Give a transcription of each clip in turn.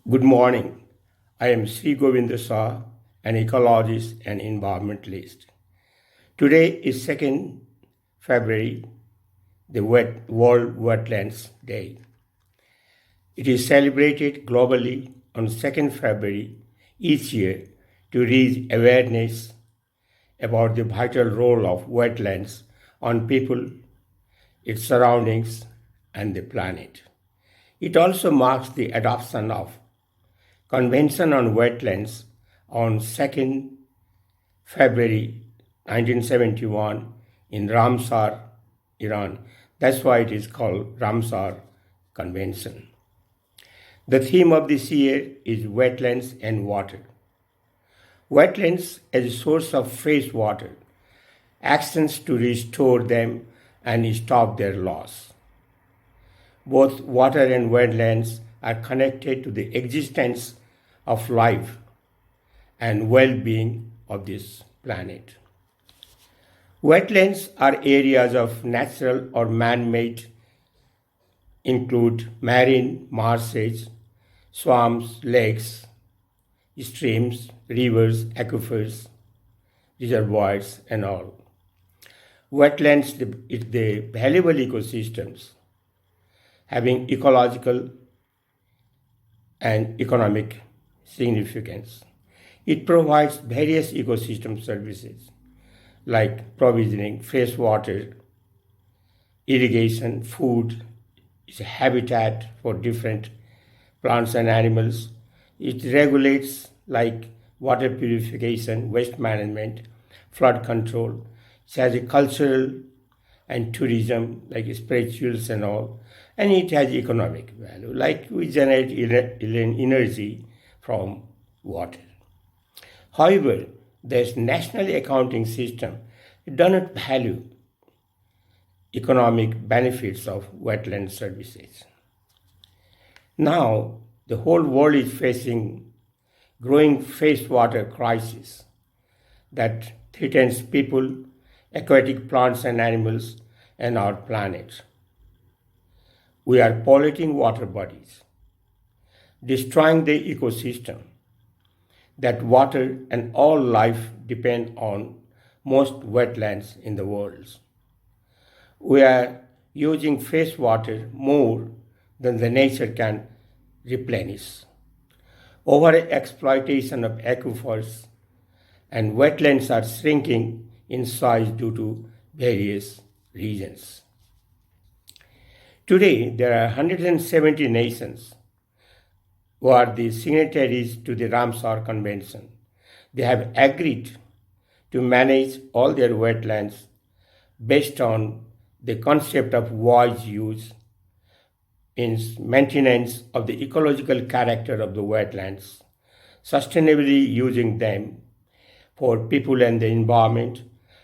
Good morning. I am Shree Govind Shah, an ecologist and environmentalist. Today is 2nd February, the World Wetlands Day. It is celebrated globally on 2nd February each year to raise awareness about the vital role of wetlands on people, its surroundings, and the planet. It also marks the adoption of Convention on Wetlands on 2nd February 1971 in Ramsar, Iran. That's why it is called Ramsar Convention. The theme of this year is wetlands and water. Wetlands as a source of fresh water, actions to restore them and stop their loss. Both water and wetlands are connected to the existence of life and well-being of this planet. Wetlands are areas of natural or man-made, include marine marshes, swamps, lakes, streams, rivers, aquifers, reservoirs, and all. Wetlands is the valuable ecosystems having ecological and economic significance. It provides various ecosystem services like provisioning fresh water, irrigation, food, is a habitat for different plants and animals. It regulates like water purification, waste management, flood control. It has a cultural and tourism like spirituals and all. And it has economic value, like we generate energy from water. However, this national accounting system does not value economic benefits of wetland services. Now, the whole world is facing growing freshwater crisis that threatens people, aquatic plants and animals, and our planet. We are polluting water bodies, destroying the ecosystem that water and all life depend on, most wetlands in the world. We are using fresh water more than the nature can replenish. Over-exploitation of aquifers and wetlands are shrinking in size due to various reasons. Today, there are 170 nations who are the signatories to the Ramsar Convention. They have agreed to manage all their wetlands based on the concept of wise use in maintenance of the ecological character of the wetlands, sustainably using them for people and the environment,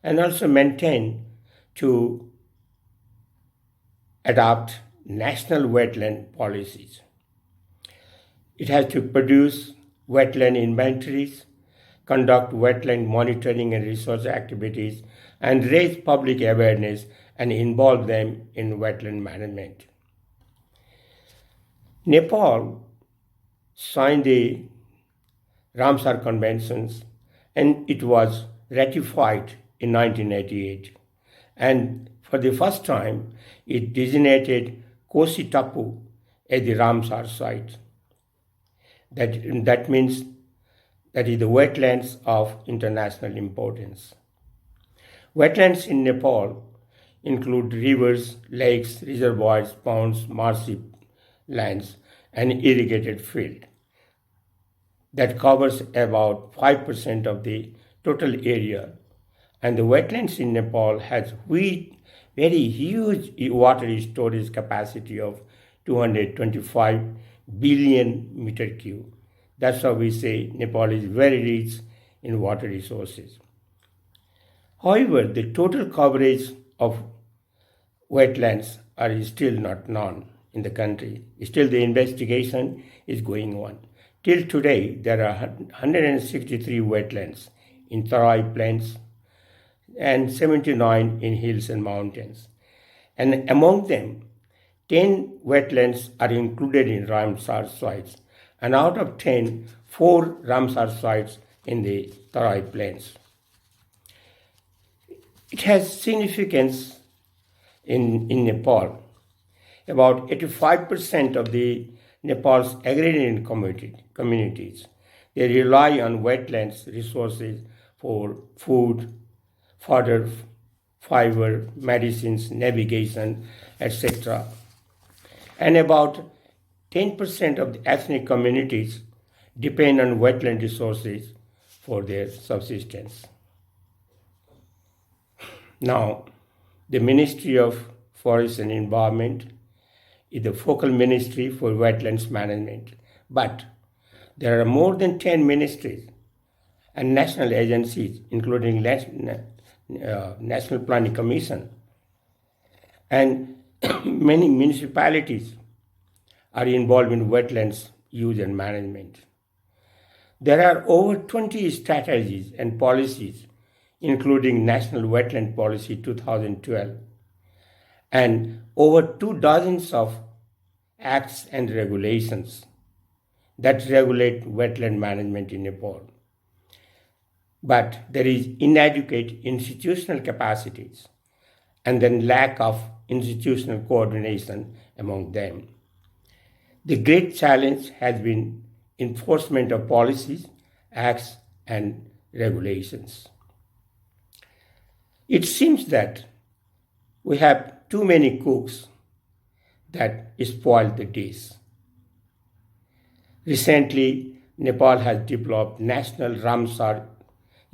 and also maintain to adopt national wetland policies. It has to produce wetland inventories, conduct wetland monitoring and research activities, and raise public awareness and involve them in wetland management. Nepal signed the Ramsar Conventions and it was ratified in 1988. And for the first time, it designated Kosi Tapu as the Ramsar site. That means that is the wetlands of international importance. Wetlands in Nepal include rivers, lakes, reservoirs, ponds, marshy lands, and irrigated field that covers about 5% of the total area. And the wetlands in Nepal has very huge water storage capacity of 225 billion meter cube. That's how we say Nepal is very rich in water resources. However, the total coverage of wetlands are still not known in the country. Still the investigation is going on. Till today, there are 163 wetlands in Tarai Plains and 79 in hills and mountains. And among them, 10 wetlands are included in Ramsar sites and out of 10, 4 Ramsar sites in the Tarai Plains. It has significance in Nepal. About 85% of the Nepal's agrarian communities, they rely on wetlands resources for food, fodder, fiber, medicines, navigation, etc. And about 10% of the ethnic communities depend on wetland resources for their subsistence. Now, the Ministry of Forest and Environment is the focal ministry for wetlands management, but there are more than 10 ministries and national agencies, including National Planning Commission, and many municipalities are involved in wetlands use and management. There are over 20 strategies and policies, including National Wetland Policy 2012, and over 2 dozens of acts and regulations that regulate wetland management in Nepal. But there is inadequate institutional capacities and then lack of institutional coordination among them. The great challenge has been enforcement of policies, acts, and regulations. It seems that we have too many cooks that spoil the dish. Recently, Nepal has developed National Ramsar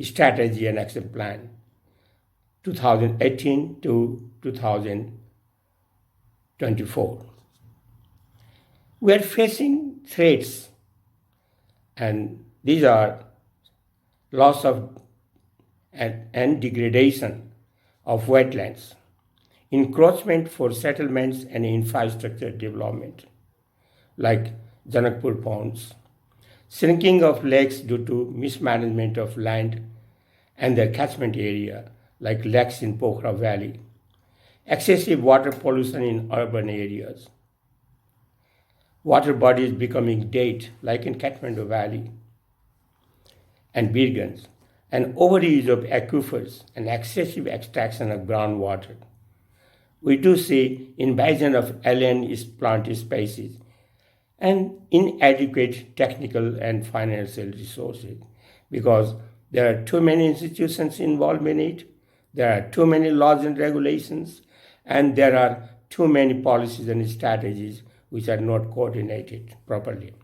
Strategy and Action Plan 2018 to 2024. We are facing threats, and these are loss of and degradation of wetlands, encroachment for settlements and infrastructure development, like Janakpur ponds, shrinking of lakes due to mismanagement of land and their catchment area, like lakes in Pokhara Valley, excessive water pollution in urban areas, water bodies becoming dead, like in Kathmandu Valley and Birgans, and overuse of aquifers and excessive extraction of groundwater. We do see invasion of alien plant species and inadequate technical and financial resources because there are too many institutions involved in it, there are too many laws and regulations, and there are too many policies and strategies which are not coordinated properly.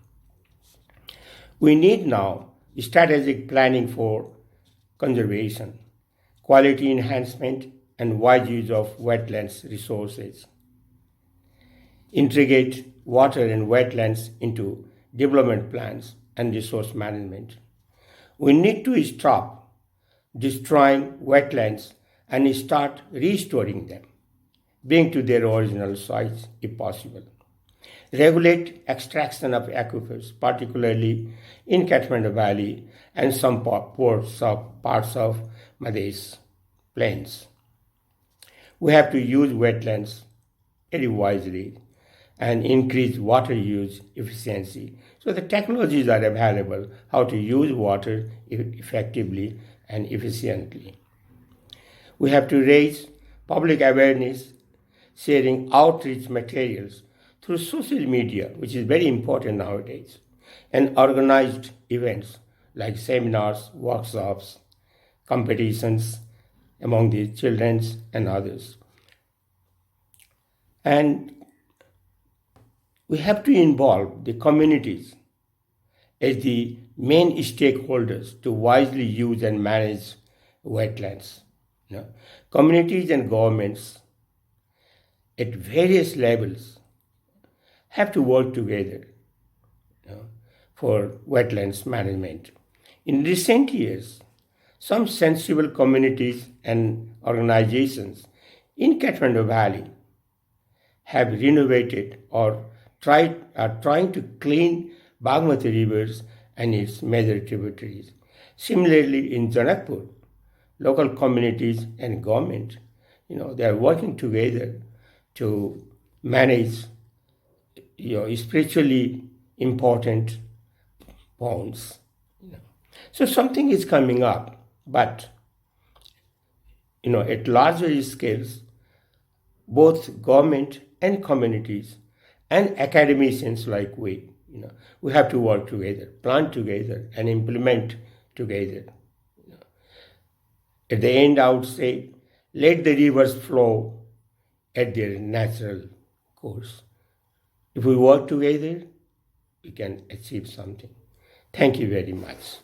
We need now strategic planning for conservation, quality enhancement, and wise use of wetlands resources. Integrate water and wetlands into development plans and resource management. We need to stop destroying wetlands and start restoring them, bring to their original size if possible. Regulate extraction of aquifers, particularly in Kathmandu Valley and some parts of Madhesh Plains. We have to use wetlands very wisely and increase water use efficiency. So the technologies are available how to use water effectively and efficiently. We have to raise public awareness, sharing outreach materials through social media, which is very important nowadays, and organized events like seminars, workshops, competitions among the children and others. And we have to involve the communities as the main stakeholders to wisely use and manage wetlands. Communities and governments at various levels have to work together for wetlands management. In recent years, some sensible communities and organizations in Kathmandu Valley have renovated or are trying to clean Bagmati rivers and its major tributaries. Similarly, in Janakpur, local communities and government, they are working together to manage spiritually important ponds. So something is coming up, but at larger scales, both government and communities and academicians like we have to work together, plan together, and implement together. At the end, I would say, let the rivers flow at their natural course. If we work together, we can achieve something. Thank you very much.